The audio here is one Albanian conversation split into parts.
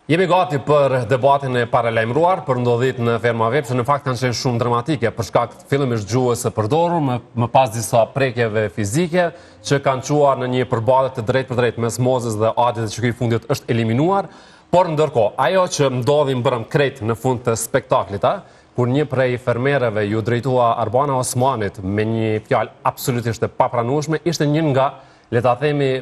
Jemi gati për debatin e paralajmëruar për ndodhjet në ferma Vepse, në fakt kanë qenë shumë dramatike për shkak fillimisht gjuhës së përdorur, më pas disa prekjeve fizike që kanë çuar në një përballje të drejtë për drejtë mes Mozës dhe Adit, që ky fundit është eliminuar, por ndërkohë ajo që ndodhi mbrëm krejt në fund të spektaklit, kur një prej fermerëve ju drejtua Arbana Osmanit me një fjalë absolutisht e papranueshme, ishte një nga, le ta themi,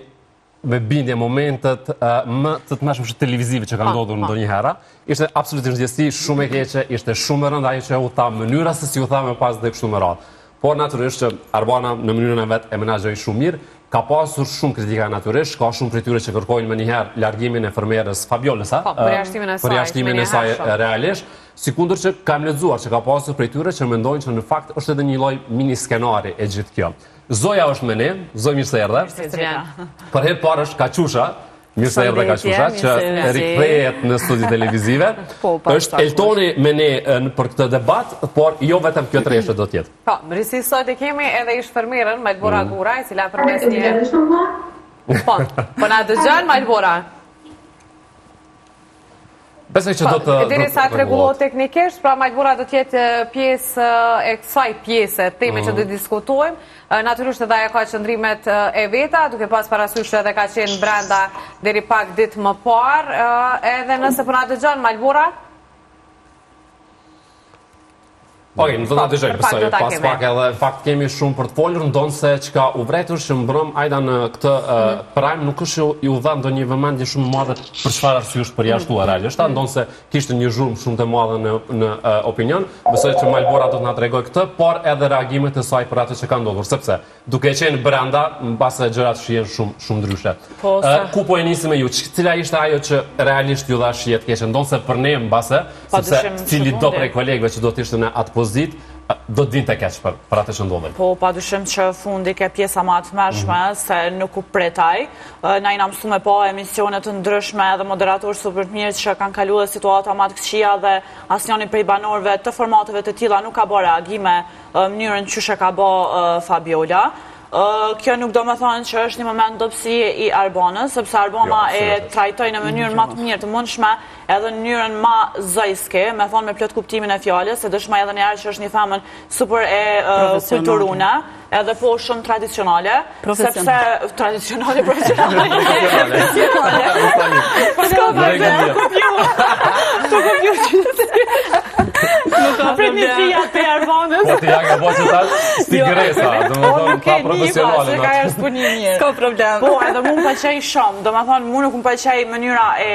me bindje momentet më të mëshme televizive që ka ndodhur ndonjëherë. Ishte absolutisht ndjesi shumë e keqe, ishte shumë e rëndë ajo që u tha, mënyra se si u tha më pas dhe kështu me radhë. Por natyrisht që Arbana në mënyrën e vet e menaxhoi shumë mirë, ka pasur shumë kritika natyrisht, ka shumë prej tyre që kërkojnë më njëherë largimin e fermerës Fabiolës, përjashtimin e saj realisht, sikundër që kam lexuar që ka pasur prej tyre që mendojnë që në fakt është edhe një lloj mini skenari e gjithë kjo. Zoja është me ne, Zoj mirë se erdhe. Për herë parë është Kaçusha, mirë se erdhe Kaçusha, që rikthehet në studio televizive. Është Eltoni me ne për këtë debat, por jo vetëm kjo treshe do t'jetë. Po, risi sot e kemi edhe ish fermerën Malbora Gura, e cila përmes një... Po na dëgjon Malbora? Besoj që do të... Deri sa të rregullohet teknikisht, pra Malbora do t'jetë pjesë e kësaj pjese teme që do diskutojmë. Natyrisht edhe ajo ka qëndrimet e veta, duke pas parasysh edhe ka qenë brenda deri pak ditë më parë, edhe nëse po na dëgjon Malbora. Okej, në të nga dëgjoj, pësoj, pas pak edhe fakt kemi shumë për të folur, ndonë se që ka u vretur që mbrëm ajda në këtë prime nuk është ju dha ndonjë vëmendje shumë madhe për çfarë arsye është përjashtuar realisht, ndonë se kishte një zhurmë shumë të madhe në opinion, besoj që Malbora do të na tregoj këtë, por edhe reagimet e saj për atë që ka ndodhur, sepse duke qenë brenda, mbase gjërat shihen shumë ndryshe. Ku po e nisim me ju? Cila ishte ajo që realisht ju dha shije të keqe, ndonë se për ne mbase, sepse cili do prej kolegëve që do të ishte në atë pozit, do të din të keq për atë që ndodhej. Po, padyshim që fundi ke pjesa më të mërshme, se nuk u pretaj. Na jena mësu me po emisionet të ndryshme dhe moderatorë super të mirë që kanë kalu dhe situata më të këqija dhe asnjëri prej banorëve të formateve të tilla nuk ka bërë reagime mënyrën që ka bë Fabiola. Kjo nuk do me thonë që është një moment dobësi i Arbanës, sepse Arbana e trajtoi në mënyrën më të mirë të mundshme, edhe në mënyrën më zëjske, me thonë me plot kuptimin e fjalës, se dëshmoj edhe njëherë që është një femën super e kulturune, edhe po shumë tradicionale, sepse tradicionale, nuk ka problem të Arbanës. Po ti ja ka bërë çfarë? Si Gresa, domethënë pa profesionale. Ka është punë mirë. Ka problem. Po, edhe mua më pëlqej shumë. Domethënë mua nuk më pëlqej mënyra e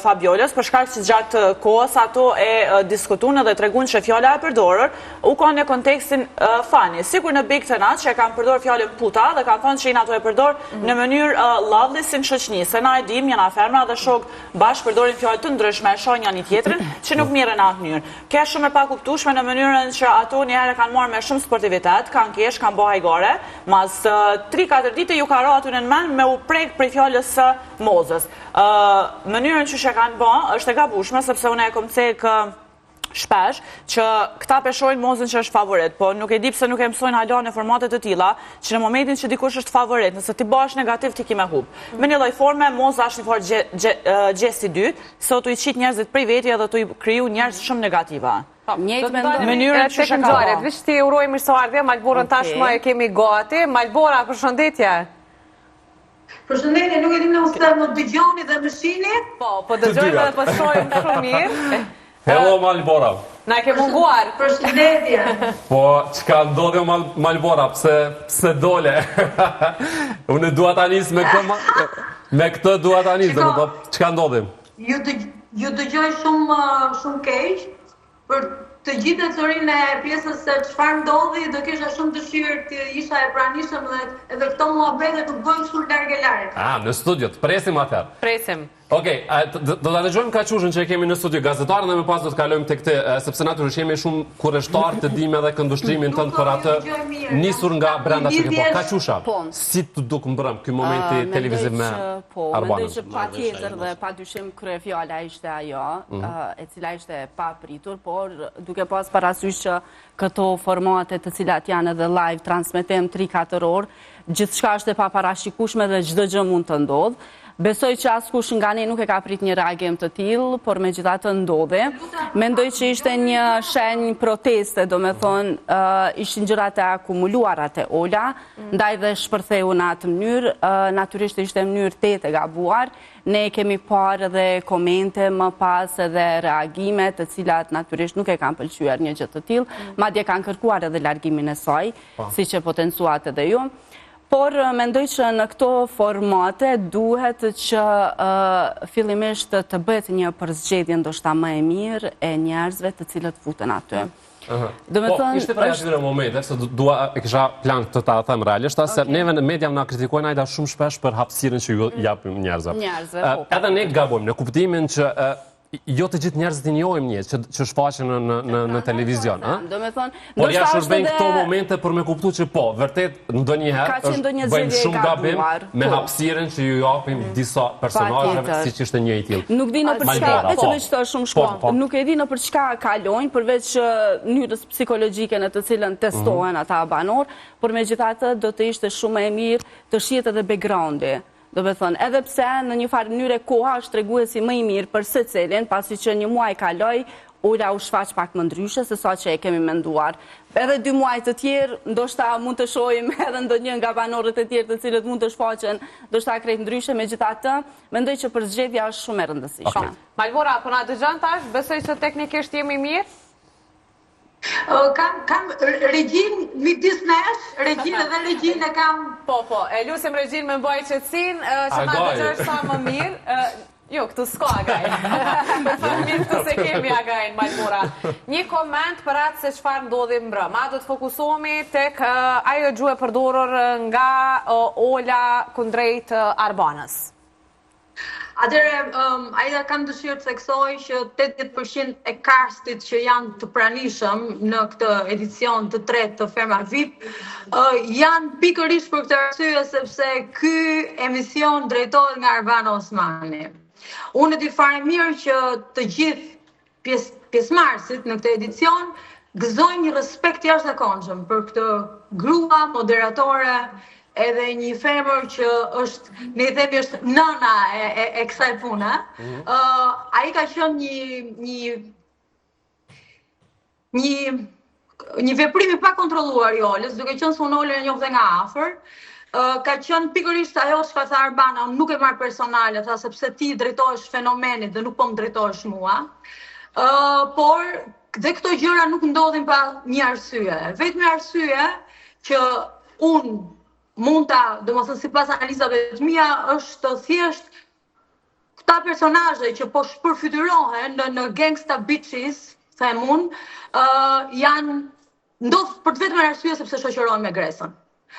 Fabiolës, për shkak se gjatë kohës ato e diskutuan dhe treguan se fjala e përdorur u ka në kontekstin fani. Sikur në Big Ten që kanë përdorur fjalën puta dhe kanë thënë se ato e përdor në mënyrë lavdhi si në shoqëni. Se na e dim, janë ferma dhe shok bashkë përdorin fjalë të ndryshme, shohin njëri tjetrin, që nuk mirën në atë mënyrë. Ka shumë e pakuptueshme në mënyrën që ato njëherë kanë marrë me shumë sportivitet, kanë kesh, kanë bë hajgare, mas 3-4 ditë ju ka rënë aty në mend me u prek për fjalës së Mozës. Mënyrën që kanë bë është e gabueshme, sepse unë e kam thënë shpesh që këta peshojnë Mozën që është favorit, po nuk e di pse nuk e mësojnë hala në formate të tilla, që në momentin që dikush është favorit, nëse ti bësh negativ ti ke me hub. Me një lloj forme Moza është një forë gjesti dytë, sot u qit njerëzit prej vetja dhe tu i kriju njerëz shumë negativa. Mënyrën që ka bërë. Vish ti uroj mirëseardhje, Malborën tashmë e kemi gati. Malbora, përshëndetje. Përshëndetje, nuk e dim nëse më dëgjoni dhe më shihni? Po dëgjojmë dhe po shohim shumë mirë. Hello Malbora. Na ke munguar. Përshëndetje. Po, çka ndodhi Malbora, pse dole? Unë dua ta nis me këtë dua ta nis, domethënë çka ndodhi? Ju dëgjoj shumë keq. Për të gjithë të cërinë e pjesës se çfarë ndodhi, do kisha shumë dëshirë të isha e pranishëm dhe edhe këto muhabete të bëjnë shumë larg. Në studio, të presim atëherë. Presim. Okej, do ta dëgjojmë Kaçushën që e kemi në studio gazetarën dhe më pas do të kalojmë tek sepse natyrisht jemi shumë kurreshtar të dimë edhe këndushtrimin tënd për atë nisur nga brenda se po Kaçusha. Si të duk mbrëm ky momenti televiziv me Arbanën? Mendoj që patjetër dhe padyshim kryefjala ishte ajo, e cila ishte e papritur, por duke pas parasysh që këto formate të cilat janë edhe live transmetim 3-4 orë, gjithçka është e paparashikueshme dhe çdo gjë mund të ndodhë. Besoj që askush nga ne nuk e ka prit një reagim të tillë, por megjithatë ndodhi. Mendoj që ishte një shenjë proteste, do me thonë, ishin gjërat e akumuluara te Ola, ndaj dhe shpërtheu në atë mënyrë, natyrisht ishte mënyrë tetë e gabuar. Ne kemi parë edhe komente më pas edhe reagimet, të cilat natyrisht nuk e kanë pëlqyer një gjë të tillë, madje kanë kërkuar edhe largimin e saj, siç e potencuat edhe ju. Por mendoj që në këto formate duhet që fillimisht të bëhet një përzgjedhje ndoshta më e mirë e njerëzve të cilët futen aty. Ishte për atyre momente, se e kisha plan të ta them realisht, se neve në media na kritikojnë ajda shumë shpesh për hapësirën që ju japim njerëzve. Edhe ne gabojmë në kuptimin që jo të gjithë njerëzit i njohim një që shfaqen në televizion. Por ja shërbejnë këto momente për me kuptu që po, vërtet ndonjëherë bëjmë shumë gabim me hapësirën që ju japim disa personazheve siç ishte një i tillë. Nuk di në për çka, veç të shumë shpejt. Nuk e di në për çka kalojnë, përveç mënyrës psikologjike në të cilën testohen ata banor, por megjithatë do të ishte shumë e mirë të shihet edhe backgroundi. Do me thonë, edhe pse në një farë mënyre koha është treguesi më i mirë për secilin, pasi që një muaj kaloi, Ola u shfaq pak më ndryshe se sa që e kemi menduar. Edhe 2 muaj të tjerë, ndoshta mund të shohim edhe ndonjë nga banorët e tjerë të cilët mund të shfaqen, ndoshta krejt ndryshe, megjithatë, mendoj që përzgjedhja është shumë e rëndësishme. Malvora, po na dëgjon tash, besoj se teknikisht jemi mirë. Kam regjin midis nesh, regjin edhe regjin e kam... Po, e lusim regjin me mbaj qëtësin, që na dëgjosh sa më mirë. Jo, këtu s'ka agajnë. Mirë këtu se kemi agajnë, Malvora. Një koment për atë se çfarë ndodhi mbrëma. Do të fokusohemi tek ajo gjuhë e përdorur nga Ola kundrejt Arbanës. Atëre, aja kam dëshirë të theksoj që 80% e castit që janë të pranishëm në këtë edicion të tretë të Ferma VIP, janë pikërisht për këtë arsye sepse ky emision drejtohet nga Arbana Osmani. Unë e di fare mirë që të gjithë pjesëmarrësit në këtë edicion gëzojnë një respekt jashtëzakonshëm për këtë grua moderatore, edhe një femër që është, ne i themi është nëna e kësaj pune. Ai ka qenë një veprim i pa kontrolluar i Olës, duke qenë se unë Olën e njoh dhe nga afër. Ka qenë pikërisht ajo çfarë tha Arbana, unë nuk e marr personale, tha sepse ti drejtohesh fenomenit dhe nuk po më drejtohesh mua. Por dhe këto gjëra nuk ndodhin pa një arsye. Vetëm arsye që unë mund ta, domethënë sipas analizave të mia, është thjesht këta personazhe që po shpërfytyrohen në gangsta bitches, them unë, janë ndodh për të vetëm arsye sepse shoqërohen me Gresën.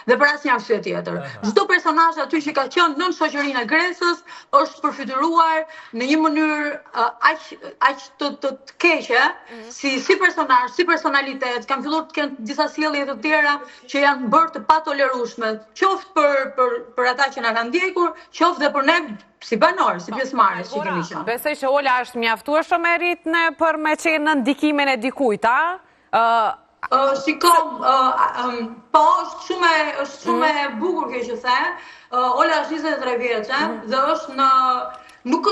Dhe për asnjë arsye tjetër. Çdo personazh aty që ka qenë nën shoqërinë e Gresës është përfytyruar në një mënyrë aq të keqe, si personazh, si personalitet, kanë filluar të kenë disa sjellje të tjera që janë bërë të patolerueshme, qoftë për ata që na kanë ndjekur, qoftë dhe për ne si banor, si pjesëmarrës që kemi qenë. Besoj që Ola është mjaftueshëm e ritme për me qenë në ndikimin e dikujt, a? Shikom, po është shumë e bukur kjo që the. Ola është 23 vjeçe dhe është nuk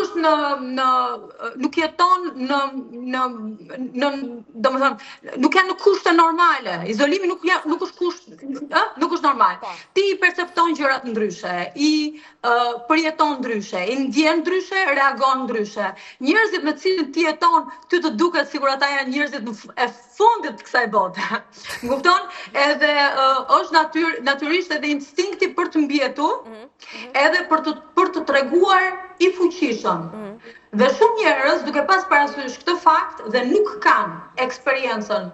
jeton nuk janë në kushte normale. Izolimi nuk është kusht, nuk është normal. Ti i percepton gjërat ndryshe, i përjeton ndryshe, i ndjen ndryshe, reagon ndryshe. Njerëzit me cilin ti jeton, ty të duket sikur ata janë njerëzit e fundit të kësaj bote. Më kupton? Edhe është natyrisht edhe instinkti për të mbjetur, edhe për të treguar i fuqishëm. Dhe shumë njerëz, duke pas parasysh këtë fakt dhe nuk kanë eksperiencën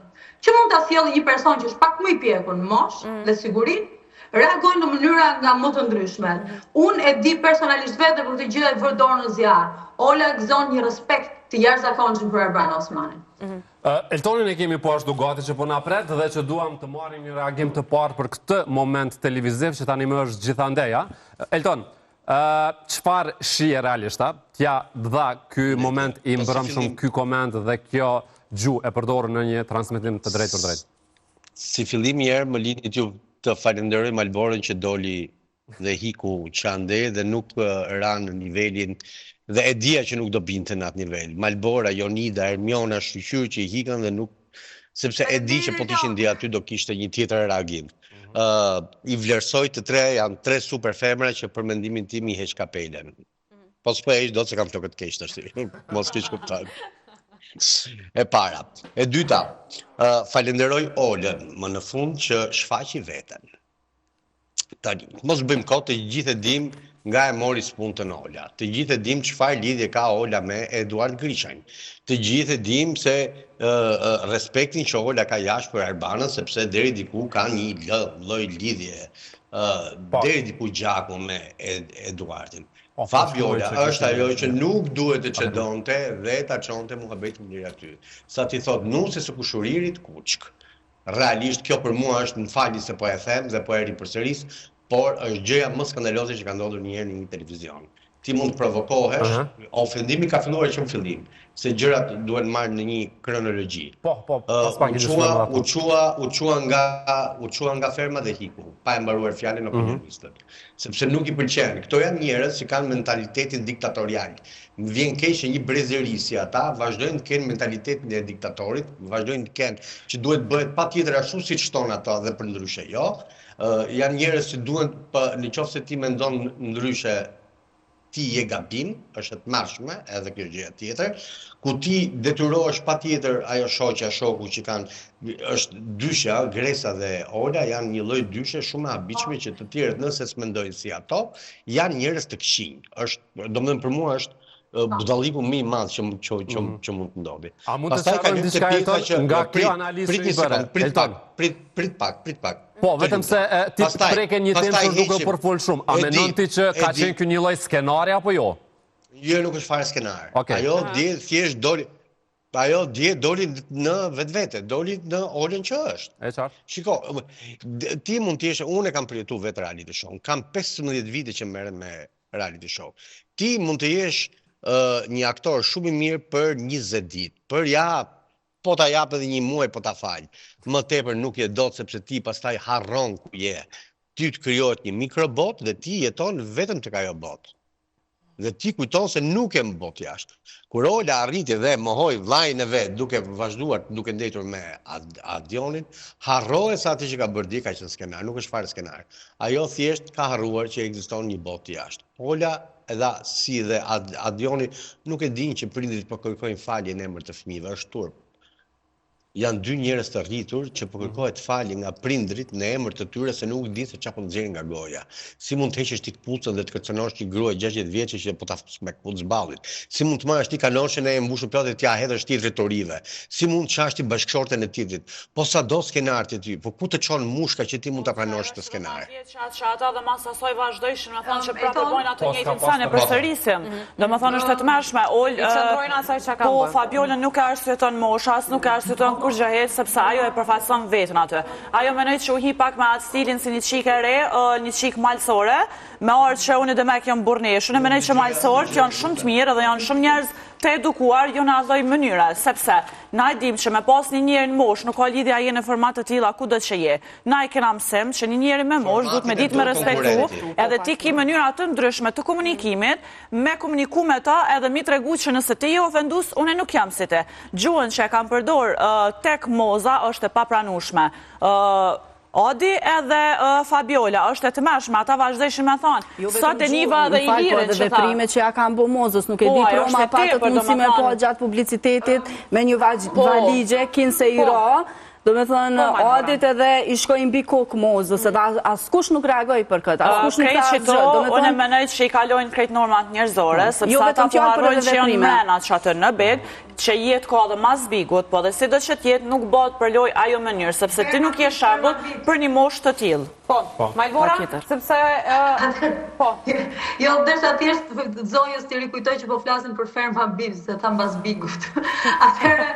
që mund ta sjellë një person që është pak më i pjekur në moshë dhe sigurinë, reagojnë në mënyra nga më të ndryshme. Unë e di personalisht vetë për këtë gjë e vër dorën në zjarr. Ola gëzon një respekt të jashtëzakonshëm për Arbana Osmanin. Eltonin e kemi po ashtu gati që po na pret dhe që duam të marrim një reagim të parë për këtë moment televiziv që tani më është gjithandeja. Elton, çfarë shije realisht, t'ja dha ky moment i mbrëmshëm, ky koment dhe kjo gjuhë e përdorur në një transmetim të drejtë për drejtë? Si fillim një herë më lini t'ju të falenderoj Malborën që doli dhe hiku qande dhe nuk ranë në nivelin dhe e dia që nuk do binte në atë nivel. Malbora, Jonida, Ermiona, Shqyqyr që i hikën dhe nuk, sepse e di që po t'ishin di aty do kishte një tjetër reagim. I vlerësoj të tre, janë tre super femra që për mendimin tim i heq kapelen. Po s'po heq do të se kam flokët keq tash. Mos keq kuptoj. E para. E dyta, falenderoj Olën më në fund që shfaqi veten. Tani, mos bëjmë kohë, të gjithë e dim nga e mori spuntën Ola. Të gjithë e dim çfarë lidhje ka Ola me Eduard Grishajn. Të gjithë e dim se respektin që Ola ka jashtë për Erbanën, sepse deri diku ka një lloj lidhje, deri diku gjaku me Eduardin. Fabiola është ajo që nuk duhet të çedonte dhe ta çonte muhabetin deri aty. Sa ti thot nuse së kushuririt kuçk. Realisht kjo për mua është, më falni se po e them dhe po e ripërsëris, por është gjëja më skandaloze që ka ndodhur një herë në një televizion. Ti mund të provokohesh, ofendimi ka filluar që në fillim, se gjërat duhen marrë në një kronologji. U qua nga ferma dhe hiku, pa e mbaruar fjalën opinionistët. Sepse nuk i pëlqen. Këto janë njerëz që kanë mentalitetin diktatorial. Më vjen keq që një brezëri si ata vazhdojnë të kenë mentalitetin e diktatorit, vazhdojnë të kenë që duhet bëhet patjetër ashtu siç thon ata dhe për ndryshe jo. Janë njerëz që duhen, nëse ti mendon ndryshe, ti je gabim, është të mashme, edhe kjo gjëja tjetër, ku ti detyrohesh patjetër ajo shoku që kanë, është dysha, Gresa dhe Ola janë një lloj dyshe shumë e habitshme që të tjerët nëse s'mendojnë si ato, janë njerëz të këqinj. Është, domethënë për mua është budalliku më i madh që mund të ndodhi. A mund të shkojmë diçka nga kjo analizë i bërë? Prit pak. Po, vetëm se ti preke një temë që duke përfol shumë. A menon ti që ka qenë ky një lloj skenari apo jo? Jo, nuk është fare skenar. Ajo dje thjesht doli. Ajo dje doli në vetvete, doli në Olën që është. E qartë. Shiko, ti mund të jesh, unë e kam përjetuar vetë reality show. Kam 15 vite që merrem me reality show. Ti mund të jesh një aktor shumë i mirë për 20 ditë, për po ta jap edhe një muaj po ta fal. Më tepër nuk je dot sepse ti pastaj harron ku je. Ty të krijohet një mikrobot dhe ti jeton vetëm tek ajo bot. Dhe ti kujton se nuk e mbot jashtë. Kur Ola arriti dhe mohoi vllajën e vet duke vazhduar duke ndetur me Adionin, harroi se atë që ka bërë dje ka qenë skenar, nuk është fare skenar. Ajo thjesht ka harruar që ekziston një botë jashtë. Ola edhe si dhe Adioni nuk e dinë që prindrit po kërkojnë falje në emër të fëmijëve, është turp. Janë dy njerëz të rritur që po kërkohet falje nga prindrit në emër të tyre se nuk di se çfarë po nxjerrin nga goja. Si mund të heqësh ti kputucën dhe të kërcënosh një grua 60 vjeçe që po ta me kputucë ballit? Si mund të marrësh ti kanoshën e mbushur plotë ti ja hedhësh ti rritorive? Si mund të çash ti bashkëshorten e titrit? Po sado skenarti ty, po ku të çon mushka që ti mund ta pranosh të skenar? Ata dhe mas asoj vazhdojshin me thonë që prapë bojnë atë njëjtin sa ne përsërisim. Domethënë është të tmerrshme. Po Fabiola nuk e arsyeton mosha, as nuk e arsyeton kur gjahet, sepse ajo e përfaqëson vetën aty. Ajo mendoj që u hi pak me atë stilin si një çike re, një çik malsore, me orë që unë dhe me kjo burneshën, e mendoj që malsorët janë shumë të mirë dhe janë shumë njerëz të edukuar, jo në atë lloj mënyre, sepse na e dim që me pas një njeri në mosh, nuk ka lidhje ai në format të tilla kudo që je. Na e kena mësim që një njeri me mosh duhet me ditë me respektu, edhe ti ki mënyra të ndryshme të komunikimit, me komuniku me ta edhe mi tregu që nëse ti je ofendus, unë nuk jam si ti. Gjuhën që e kam përdor tek moza është e papranueshme. Adi edhe Fabiola, është e të mërshme, ata vazhdojshin me thonë. Sot e Niva dhe Ilirin që tha. Dhe veprimet që ja kanë bo Mozës, nuk e di proma patët mundësi me po gjatë publicitetit, me një valigje, kinse i ra. Do me thënë, Adit edhe i shkojnë mbi kokë Mozës, edhe askush nuk reagoj për këtë, askush nuk ta asgjë. Unë e menoj që i kalojnë krejt normat njerëzore, sepse ata po harrojnë që janë menat që atë në bed, që jetë ka dhe mas bigut, po dhe si do që tjetë nuk bëhet për loj ajo mënyrë, sepse ti nuk je shembull për një moshë të tillë. Po, Majlbora, sepse... Po. Jo, dërsa thjesht zonjës të rikujtoj që po flasin për ferma bim, se tha mbas bigut. Atëherë...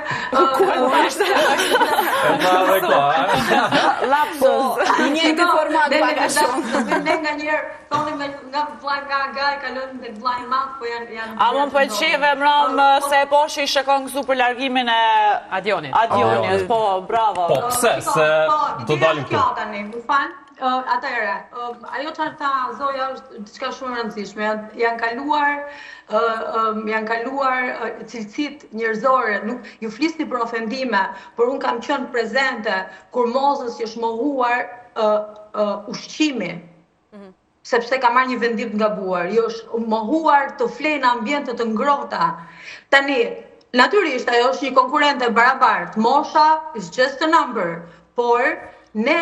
Lapsus, i njëjti format paga shumë. Ne nga njerë, thoni nga vllai nga gaj, kalon me vllai madh, po janë... A më pëlqeve mram se e poshi i shekon kësu për largimin e... Adionit, po, bravo. Po, pse, se do dalim këtu. atëherë, ajo çfarë tha Zoja është diçka shumë e rëndësishme. Janë kaluar cilësitë njerëzore, nuk ju flisni për ofendime, por unë kam qenë prezente kur Mozës është mohuar ushqimi. Sepse ka marrë një vendim të gabuar, jo është mohuar të flejë në ambiente të ngrohta. Tani, natyrisht ajo është një konkurrente barabartë, mosha is just a number, por ne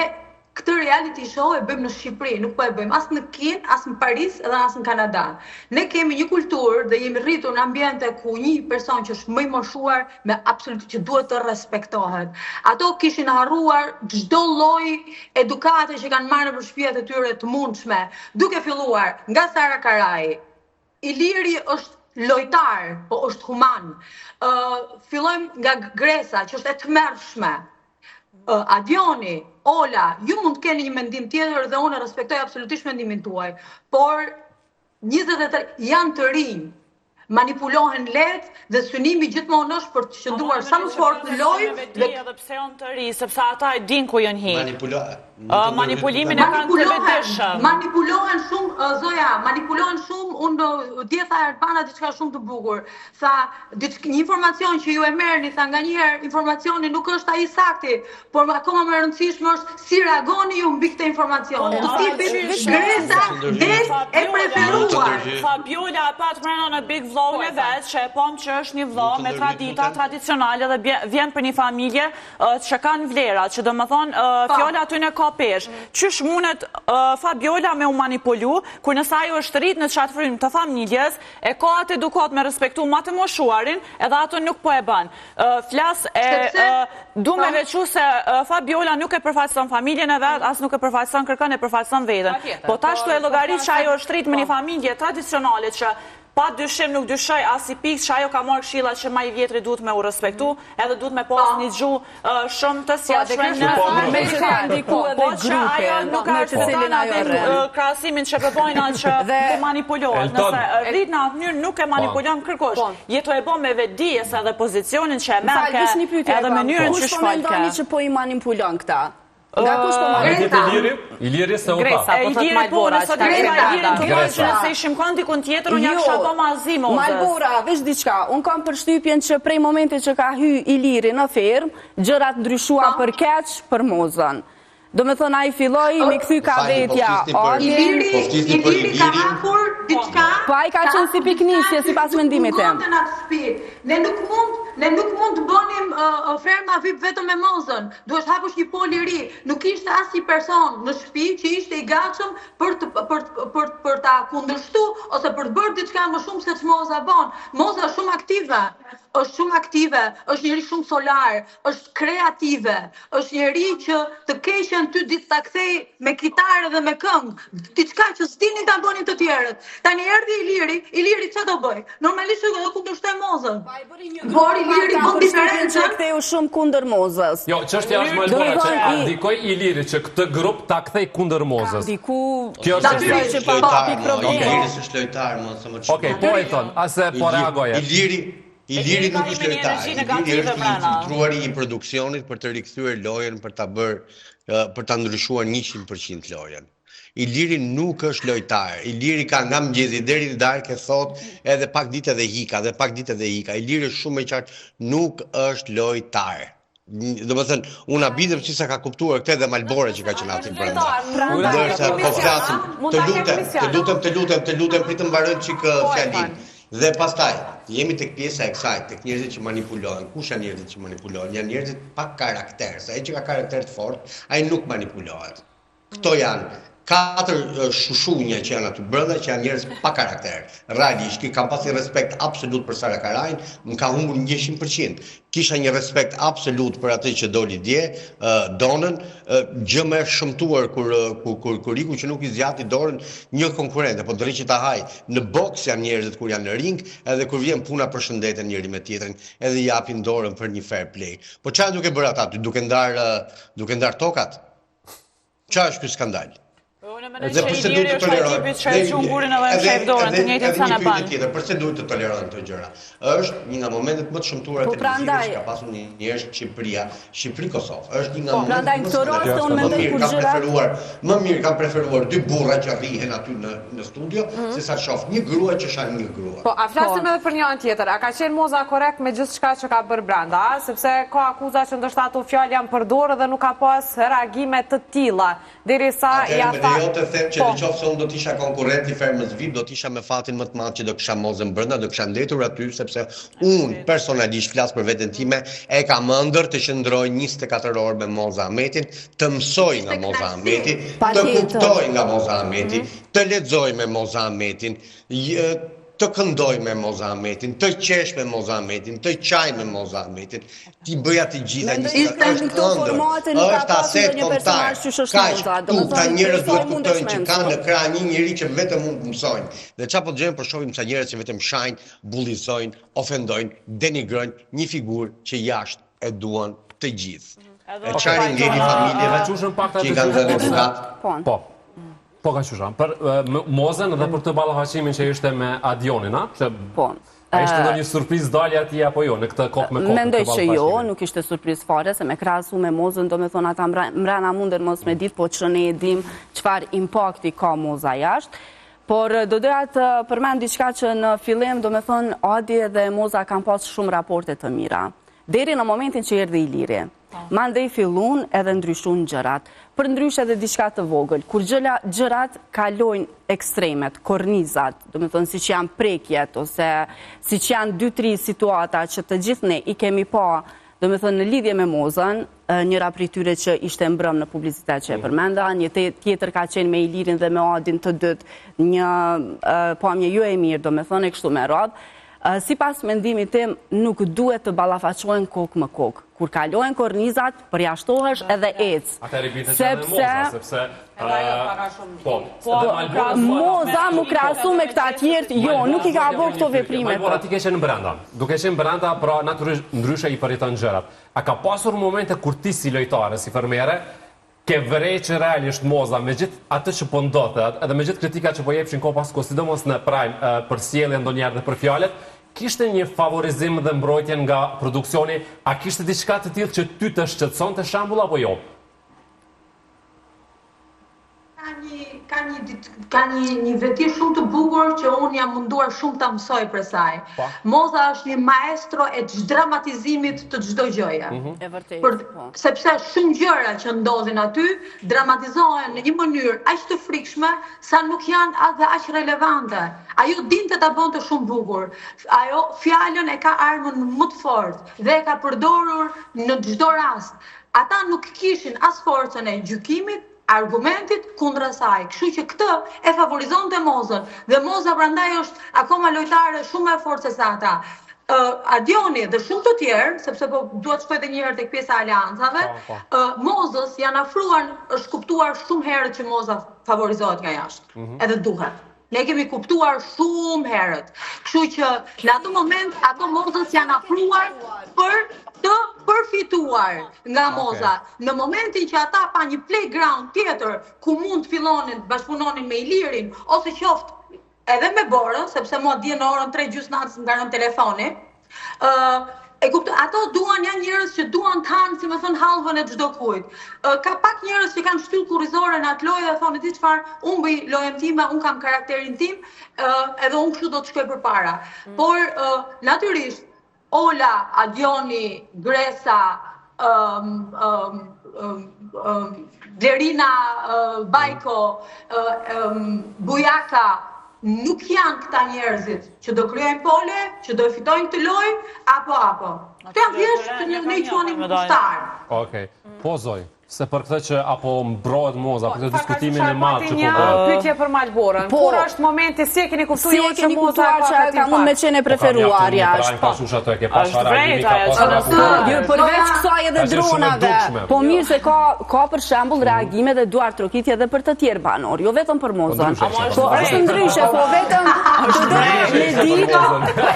këtë reality show e bëjmë në Shqipëri, nuk po e bëjmë as në Kinë, as në Paris, edhe as në Kanada. Ne kemi një kulturë dhe jemi rritur në ambiente ku një person që është më i moshuar me absolut që duhet të respektohet. Ato kishin harruar çdo lloj edukate që kanë marrë për shtëpiat e tyre të mundshme, duke filluar nga Sara Karaj. Iliri është lojtar, po është human. Fillojmë nga Gresa, që është e tmerrshme. Adioni, Ola, ju mund të keni një mendim tjetër dhe unë respektoj absolutisht mendimin tuaj, por 23 janë të rinj, manipulohen lehtë dhe synimi gjithmonë është për të qëndruar sa më fort në lojë dhe edhe pse janë të rinj, sepse ata e dinë ku janë hiq. Manipulimin e kanë të vetëshëm. Manipulohen shumë, Zoja, manipulohen shumë, unë djetha Erbana diçka shumë të bukur. Tha, një informacion që ju e merrni, tha nganjëherë informacioni nuk është ai sakti, por akoma më e rëndësishme është si reagoni ju mbi këtë informacion. Të tipit Gresa e preferuar. Fabiola pat brenda në Big Vlog e vet, që e pam që është një vlog me tradita tradicionale dhe vjen për një familje që kanë vlera, që domethënë fjala aty në ka pesh. Qysh mundet Fabiola me u manipulu, kur nëse ajo është rrit në çat frym të familjes, e ka atë edukat me respektu ma të moshuarin, edhe ato nuk po e bën. Flas du me veçu se Fabiola nuk e përfaqëson familjen e vet, as nuk e përfaqëson kërkon, e përfaqëson veten. Po tashtu e llogarit që ajo është rrit me një familje tradicionale që pa dyshim nuk dyshoj as i pikë që ajo ka marrë këshilla që ma i vjetri duhet me u respektu, edhe duhet me pas një gjuhë shumë të sjellshme me që ka ndiku edhe grupe në të cilin ajo krahasimin që përbojnë që të manipulohet. Nëse rrit në atë mënyrë nuk e manipulon kërkosh. Jeto e bën me vetdijes edhe pozicionin që e merr edhe mënyrën që shfal ka. Që po i manipulon këta? Nga kush po marrë? Iliri se u ta. Iliri po, nëse të rejma Ilirin të bojnë që nëse ishim kanë dikun tjetër, unë ja kësha po ma zimo. Malbora, vesh diçka, unë kam përshtypjen që prej momente që ka hy Iliri në ferm, gjërat ndryshua për keq për Mozën. Do me thonë a i filloj, me këthy ka vetja. Iliri ka hapur diçka. Pa i ka qenë si piknisje, si pas mendimit e. Ne nuk mund të bënim ferma VIP vetëm me Mozën. Duhet hapush një pol i ri. Nuk ishte as një person në shtëpi që ishte i gatshëm për ta kundërshtu ose për të bërë diçka më shumë se ç'Moza bën. Moza është shumë aktive, është njëri shumë solar, është kreative, është njëri që të keqen ty ditë ta kthej me kitare dhe me këngë, diçka që s'dinin ta bënin të tjerët. Tani erdhi Iliri çfarë do bëj? Normalisht do kundërshtoj Mozën. Por Iliri bën diferencën që ktheu shumë kundër Mozës. Jo, çështja është më e bukur që ndikoi Iliri që këtë grup ta kthej kundër Mozës. Diku kjo është që pa papi problem. Iliri është lojtar, më sa më shumë. Okej, po e thon, ase po reagoja. Iliri nuk është lojtar. Iliri është infiltruari i produksionit për të rikthyer lojën, për ta ndryshuar 100% lojën. Iliri nuk është lojtar. Iliri ka nga mëngjesi deri në darkë thot edhe pak ditë edhe hika, Iliri është shumë i qartë, nuk është lojtar. Do të thënë, unë abidhem që sa ka kuptuar këtë dhe Malbora që ka qenë aty brenda. Ndërsa po flasim, të lutem pritëm mbaroj çik fjalin. Dhe pastaj, jemi tek pjesa e kësaj, tek njerëzit që manipulohen. Kush janë njerëzit që manipulohen? Janë njerëzit pa karakter. Sa ai që ka karakter të fortë, ai nuk manipulohet. Këto janë 4 shushunja që janë aty brenda, që janë njerëz pa karakter. Realisht, kam pasi respekt absolut për Sara Karajin, më ka humbur 100%. Kisha një respekt absolut për atë që doli dje, Donën, gjë më shëmtuar kur iku që nuk i zgjati dorën një konkurrent, apo drejt që ta haj. Në boks janë njerëzit kur janë në ring, edhe kur vjen puna përshëndeten njëri me tjetrin, edhe i japin dorën për një fair play. Po çfarë duke bërë ata? Duke ndar tokat? Çfarë është ky skandal? Unë Që i liri është ai tipi që e çon gurin edhe e shef dorën, të njëjtën sa na ban. Pse duhet të tolerojnë këto gjëra? Është një nga momentet më të shëmtuara televizive që ka pasur njerëz Shqipëria, Shqipëri-Kosovë. Është një nga momentet më mirë kam preferuar dy burra që rrihen aty në studio, sesa shoh një grua që shan një grua. Po, a flasim edhe për një anë tjetër. A ka qenë moza korrekt me gjithçka që ka bërë brenda, sepse ka akuza që ndoshta ato fjalë janë përdorur dhe nuk ka pas reagime të tilla, derisa ja tha. Jo të them që nëse unë do të isha konkurrent i Fermës VIP, do të isha me fatin më të madh që do kisha mozën brenda, do kisha ndetur aty sepse unë personalisht flas për veten time, e kam ëndër të qëndroj 24 orë me Moza Ahmetin, të mësoj nga Moza Ahmeti, të kuptoj nga Moza Ahmeti, të lexoj me Moza Ahmetin, të këndoj me Moza Ahmetin, të qesh me Moza Ahmetin, të qaj me Moza Ahmetin, ti bëja të gjitha një është ëndër, është aset kontar, ka këta njerëz duhet kuptojnë që kanë në krah një njeri që vetëm mund të mësojnë. Dhe çfarë po dëgjojmë, po shohim sa njerëz që vetëm shajnë, bullizojnë, ofendojnë, denigrojnë një figurë që jashtë e duan të gjithë. E çfarë ngeli familjeve që i kanë dhënë edukat? Po ka qusha. Për Mozën dhe për të ballafaqimin që ishte me Adionin, a? Po. A ishte në një surpriz dalja ati apo jo, në këtë kokë me kokë? Mendoj që jo, nuk ishte surpriz fare, se me krahasu me Mozën, do me thonë ata mrena munden mos me ditë, po që ne e dim çfarë impakti ka Moza jashtë. Por do doja të përmend diçka që në fillim, do me thonë, Adi dhe Moza kanë pas shumë raporte të mira. Deri në momentin që erdhi Iliri. Mandej fillun edhe ndryshun gjërat. Për ndrysh edhe diçka të vogël. Kur gjërat kalojnë ekstremet, kornizat, do me thonë si që janë prekjet, ose si që janë 2-3 situata që të gjithë ne i kemi pa, do me thonë në lidhje me Mozën, njëra prej tyre që ishte mbrëm në publicitet që e përmenda, një tjetër ka qenë me Ilirin dhe me Adin të dytë, një pamje jo e mirë, do me thonë e kështu me radhë. Si pas mendimit tim, nuk duhet të ballafaqohen kokë më kokë. Kur kalojnë kornizat, përjashtohesh edhe ecë. Atëherë bitet që edhe Moza, sepse... Moza mu krahasu me këta tjertë, jo, nuk i ka bërë këto veprime. Malbora, ti ke qenë brenda. Duke qenë brenda, pra natyrisht ndryshe i përjeton gjërat. A ka pasur momente kur ti si lojtare, si fermere, ke vrej që realisht Moza, me gjithë atë që po ndodhte, edhe me gjithë kritika që po jepshin ko pas sidomos në Prime, për sjellje ndonjëherë dhe për fjalët, kishte një favorizim dhe mbrojtje nga produksioni, a kishte diçka të tillë që ty të shqetësonte shembull apo jo? Ka një veti shumë të bukur që unë jam munduar shumë të mësoj për saj. Moza është një maestro e dramatizimit të çdo gjëje. E vërtetë. Sepse shumë gjëra që ndodhin aty dramatizohen në një mënyrë aq të frikshme sa nuk janë edhe aq relevante. Ajo dinte ta bënte shumë bukur. Ajo fjalën e ka armën më të fortë dhe e ka përdorur në çdo rast. Ata nuk kishin as forcën e gjykimit, argumentit kundra saj. Kështu që këtë e favorizonte Mozën. Dhe Moza prandaj është akoma lojtare shumë e fortë se ata. Adioni dhe shumë të tjerë, sepse po duhet të shkoj edhe një herë tek pjesa e aleancave, Mozës janë afruar, është kuptuar shumë herët që Moza favorizohet nga jashtë. Edhe duhet. Ne kemi kuptuar shumë herët. Kështu që në ato moment, ato Mozës janë afruar për të përfituar nga Moza. Në momentin që ata pa një playground tjetër ku mund të fillonin të bashkëpunonin me Ilirin, ose qoftë edhe me Borën, sepse mua dje në orën 3:30 natës më mbaron telefoni, ato janë njerëz që duan të hanë, si më thon, hallvën e çdo kujt. Ka pak njerëz që kanë shtyllë kurrizore në atë lojë dhe thonë ti çfarë, unë bëj lojën time, unë kam karakterin tim, edhe unë kështu do të shkoj përpara. Por natyrisht Ola, Adioni, Gresa, Blerina, Bajko, Bujaka, nuk janë këta njerëzit që do kryojnë pole, që do fitojnë këtë lojë, apo. Këto janë thjesht që ne i quanim ushtar. Okej. Po Zoj, se për këtë që apo mbrohet Moza, për këtë diskutimin e madh që po bëhet. Një pyetje për Malborën. Kur është momenti si e keni kuptuar ju që Moza ka mund me qenë preferuar jashtë? Përveç kësaj edhe dronave. Po mirë se ka për shembull reagime dhe duar trokitje edhe për të tjerë banor, jo vetëm për Mozën. Po është ndryshe, po vetëm të me ditë.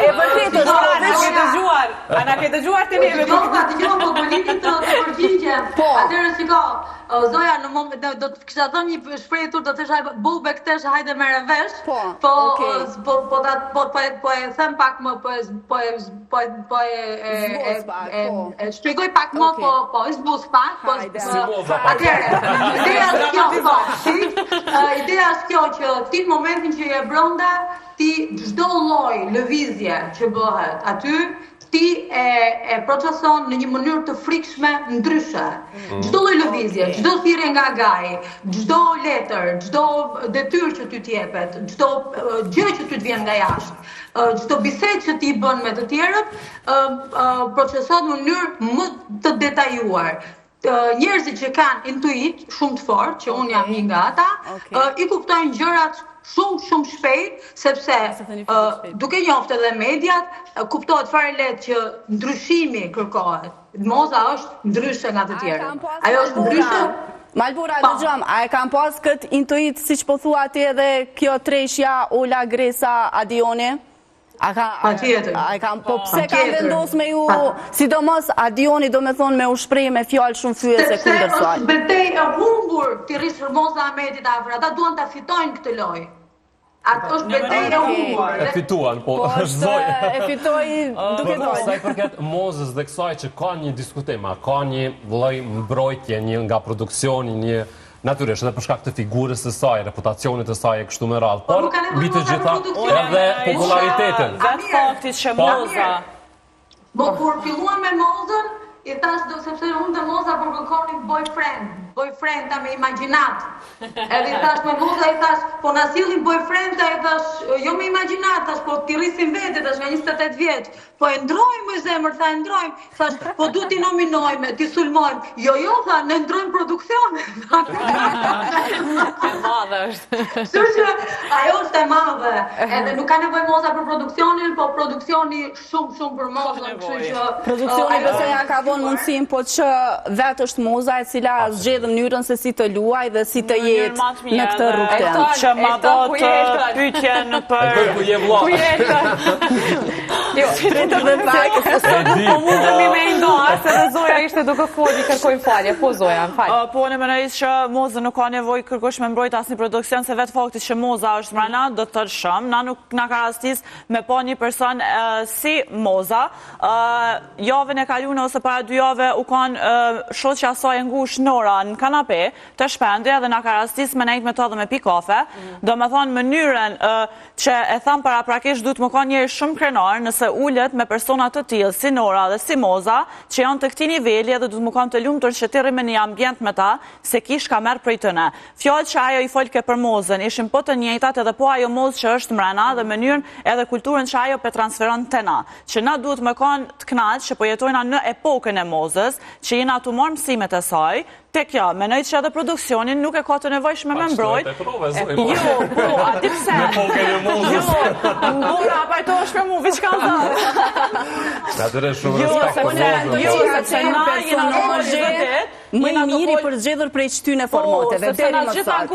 E vërtetë është dëgjuar. A na ke dëgjuar të neve? Dëgjova, po politik të përgjigjem. Atëherë shiko, Zoja, në moment do të kisha thënë një shprehje do të thëshë bube këtesh hajde merre vesh. Po e them pak më e shpjegoj pak më po e zbuz pak. Atëherë, ideja është kjo që ti në momentin që je brenda, ti çdo lloj lëvizje që bëhet aty ti e proceson në një mënyrë të frikshme ndryshe. Çdo lloj lëvizje, çdo thirrje nga gaji, çdo letër, çdo detyrë që ty t'jepet, çdo gjë që ty t'vjen nga jashtë, çdo bisedë që ti bën me të tjerët, procesohet në mënyrë më të detajuar. Njerëzit që kanë intuit shumë të fortë, që unë jam një nga ata, i kuptojnë gjërat shumë shpejt, sepse duke njoft edhe mediat, kuptohet fare lehtë që ndryshimi kërkohet. Moza është ndryshe nga të tjerët. Ajo është ndryshe. Malbura, dëgjom, a e kam pas këtë intuit, siç po thua ti edhe kjo treshja Ola Gresa Adioni? A e kam, po pse kam vendos me ju, sidomos Adioni do me thonë me u shprej me fjallë shumë fyese kundër saj. Sepse është betej e humbur të rrisë Moza Ahmetit afër, ata duan ta fitojnë këtë lojë. Atë është betej e humbur. E fituan, po e fitoj duke dojnë. Sa i përket Mozës dhe kësaj që ka një diskutim, ka një lloj mbrojtje një nga produksioni, një natyrisht edhe për shkak të figurës së saj, reputacionit të saj e kështu me radhë, por mbi të gjitha edhe popularitetin. Vetë fakti që Moza. Kur filluam me Mozën, i thash sepse unë dhe Moza po kërkonin boyfriend me imagjinat. Edhe i thash me Moza, i thash, po na sillin boyfriend, i thash, jo me imagjinat, thash, po t'i rrisin vete, thash nga 28 vjeç. Po e ndrojmë me zemër, tha e ndrojmë. Thash, po du t'i nominojme, t'i sulmojmë. Jo, tha, ne ndrojmë produksionin. E madhe është. Kështu që ajo është e madhe. Edhe nuk ka nevojë Moza për produksionin, po produksioni shumë për Mozën. Produksioni besoj ja ka vonë mundësim, po që vetë është Moza e cila zgjedh mënyrën se si të luaj dhe si të jetë në këtë rrugë. Që ma bot pyetjen për... Ku je vlla? Po mundemi me ndoa, se dhe Zoja ishte duke folë, kërkojnë falje. Po Zoja, më falje. Po në menojës që Moza nuk ka nevojë kërkosh me mbrojt asnjë produksion, se vetë fakti që Moza është mrena, do të tërë shumë. Na nuk na ka rastis me po një person si Moza. Javën e kaluar ose para 2 javë u kanë shoqja saj e ngush Nora në kanape të shpendje dhe na ka rastis me nejt me to dhe me pi kafe. Do me thonë mënyrën që e tham paraprakisht duhet më ka njerëz shumë krenar nëse ullet me persona të tillë si Nora dhe si Moza që janë të këtij niveli edhe duhet më kanë të lumtur që të rrimë në një ambient me ta se kish ka merr prej tëne. Fjalët që ajo i folke për Mozën ishin po të njëjtat edhe po ajo Mozë që është mrena dhe mënyrën edhe kulturën që ajo pe transferon te na. Që na duhet më kanë të kënaqë që po jetojna në epokën e Mozës, që jena tu marr mësimet e saj. Tek ja, menoj që edhe produksionin nuk e ka të nevojshme me mbrojt. Jo, po, a di pse? Jo, mbora, pajto është për mu, viç ka zërë. Natyre shumë respekt për Mozën. Jo, se na jena personazhe më i miri për zgjedhur prej çtyne formateve deri më sot.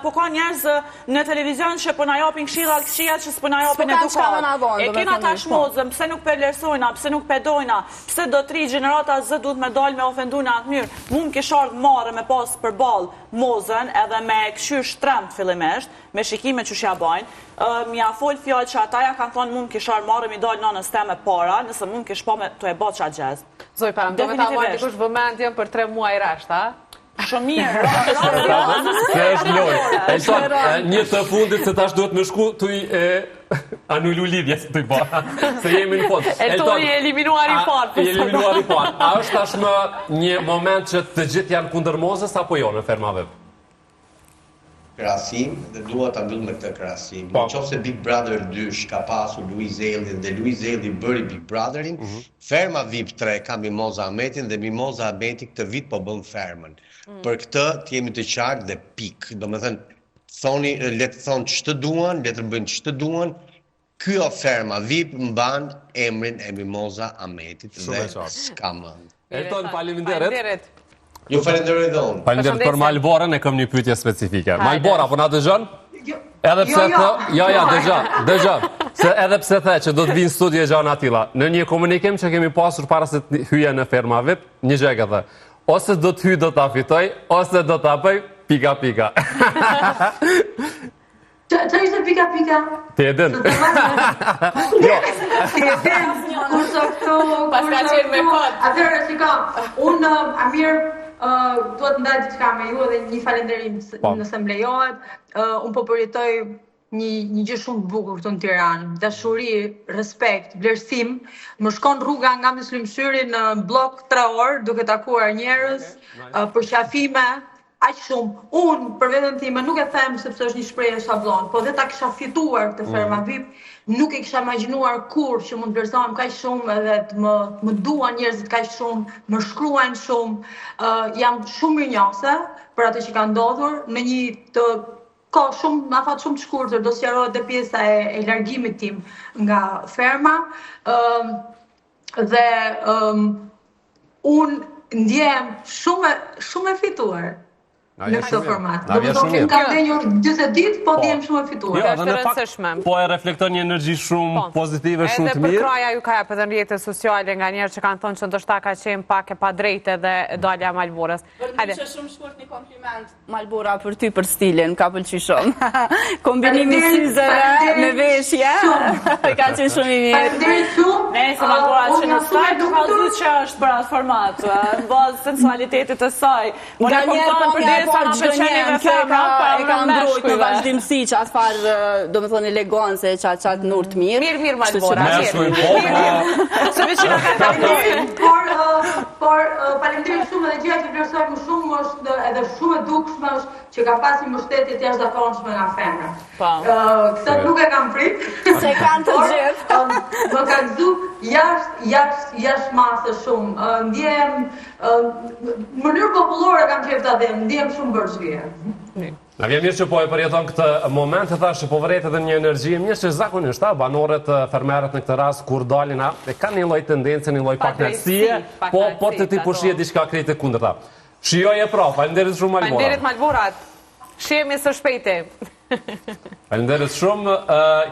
Po ka njerëz në televizion që po na japin këshilla që s'po na japin edukat. E kena tash Mozën, pse nuk pe vlerësojna, pse nuk pe dojna, pse do 3 gjenerata Z duhet me dal me ofendu në atë mënyrë. Mu më kish ardhur marrë me pas përballë Mozën edhe me këshyr shtremt fillimisht, me shikime që ja bajnë. Mja fol fjalë që ata ja kanë thonë mu më kish ardhur marrë mi dal nënës teme para, nëse mu më kish pa me të e bë ça gjez. Zoj, para, do me ta marrë dikush vëmendjen për 3 muaj rasht, a? Shumë mirë. Se është lojë. E thonë, një të fundit se tash duhet me shku të i anullu lidhje, se të i ba. Se jemi në fond. Eltoni e eliminuar i parë. Eliminuar i parë. A është tashmë një moment që të gjithë janë kundër Mozës, apo jo në fermave? Krahasim dhe dua ta mbyll me këtë krahasim. Nëse Big Brother 2 ka pasur Luiz Eldin dhe Luiz Eldi bëri Big Brotherin, ferma VIP 3 ka Mimoza Ahmetin dhe Mimoza Ahmeti këtë vit po bën fermën. Për këtë të jemi të qartë dhe pik. Domethënë, thoni, le të thonë ç'të duan, le të bëjnë ç'të duan. Ky ferma VIP mban emrin e Mimoza Ahmetit dhe s'ka mend. Elton, faleminderit. Ju falenderoj dhe unë. Falenderit për Malborën, e kam një pyetje specifike. Malbora, po na dëgjon? Edhe pse ja, dëgjon. Se edhe pse the që do të vinë studie gjana tilla, në një komunikim që kemi pasur para se të hyja në ferma VIP, një gjë që the, ose do të hyj do ta fitoj, ose do ta bëj pika. Që ishte pika? Ti e din. Jo. Kurse këtu... Pas ka qenë me kod. Atëherë, shikam, unë, Amir, duhet ndaj diçka me ju edhe një falënderim nëse më lejohet. Unë po përjetoj një gjë shumë të bukur këtu në Tiranë, dashuri, respekt, vlerësim. Më shkon rruga nga Myslimshyri në blok 3 orë duke takuar njerëz, përqafime, aq shumë. Unë për veten time nuk e them sepse është një shprehje shablon, po dhe ta kisha fituar këtë ferma VIP, nuk e kisha imagjinuar kur që mund të vlerësohem kaq shumë edhe të më duan njerëzit kaq shumë, më shkruajnë shumë. Jam shumë mirënjohëse për atë që ka ndodhur në një të ka shumë, në afat shumë të shkurtër, do sqarohet dhe pjesa e largimit tim nga ferma, dhe unë ndjem shumë e fituar në këtë format. Do të thonë kam denjur 40 ditë, po ndjem shumë e fituar. Jo, dhe në fakt po e reflekton një energji shumë pozitive, shumë të mirë. Edhe për kraja ju ka jap edhe në rrjetet sociale nga njerëz që kanë thonë që ndoshta ka qenë pak e padrejtë dhe dalja Malborës. Hajde. Që shumë shkurt një kompliment Malbora për ty për stilin, ka pëlqyer shumë. Kombinimi syzeve me veshje, ka qenë shumë i mirë. Faleminderit shumë. Nëse Malbora që në staj nuk ka thënë që është për atë format, në bazë sensualitetit të saj. Unë kupton për po çdo një kjo e ka mbrojtur në vazhdimsi që atë farë, do të thonë elegancë, çat nur të mirë. Mirë Malbora. Se veçina ka faleminderit. Por faleminderit shumë edhe gjëja që vlerësoj më shumë është edhe shumë e dukshme është që ka pasi mbështetje të jashtëzakonshme nga femra. Këtë nuk e kam prit. Se kanë të gjithë. Më ka gëzu jashtë masë shumë. Ndjem në mënyrë popullore kam qejf ta them, ndjem shumë bërgjie. Na vjen mirë që po e përjeton këtë moment, thash që po vret edhe një energji mirë që zakonisht banorët, fermerët në këtë rast kur dalin e kanë një lloj tendencë, një lloj pakënaqësie, po të ti po shihet diçka krejt e kundërta. Shijoje pra, faleminderit shumë Malbora. Faleminderit Malbora. Shihemi së shpejti. Faleminderit shumë,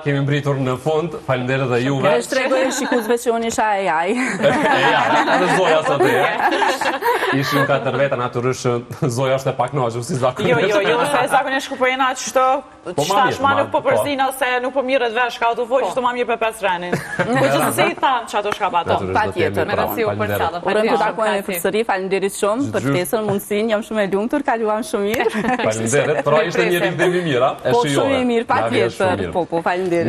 kemi mbritur në fund, faleminderit dhe juve. E shtregoj shikuesve që unë isha AI. Edhe Zoja sot e. Ishim 4 veta, natyrisht Zoja është e pakënaqur si zakonisht. Jo, se zakonisht ku po jena çto çtashma nuk po përzin ose nuk po mirret vesh ka autovoq, çto më mirë për 5 renin. Po gjithsesi i tham çato shka pato. Patjetër, me rëndësi u përcjellë. Urojmë të takojmë përsëri, faleminderit shumë për ftesën, mundësinë, jam shumë e lumtur, kaluam shumë mirë. Faleminderit, pra ishte një rikthim i mirë, Po shumë i mirë, patjetër. Po, faleminderit.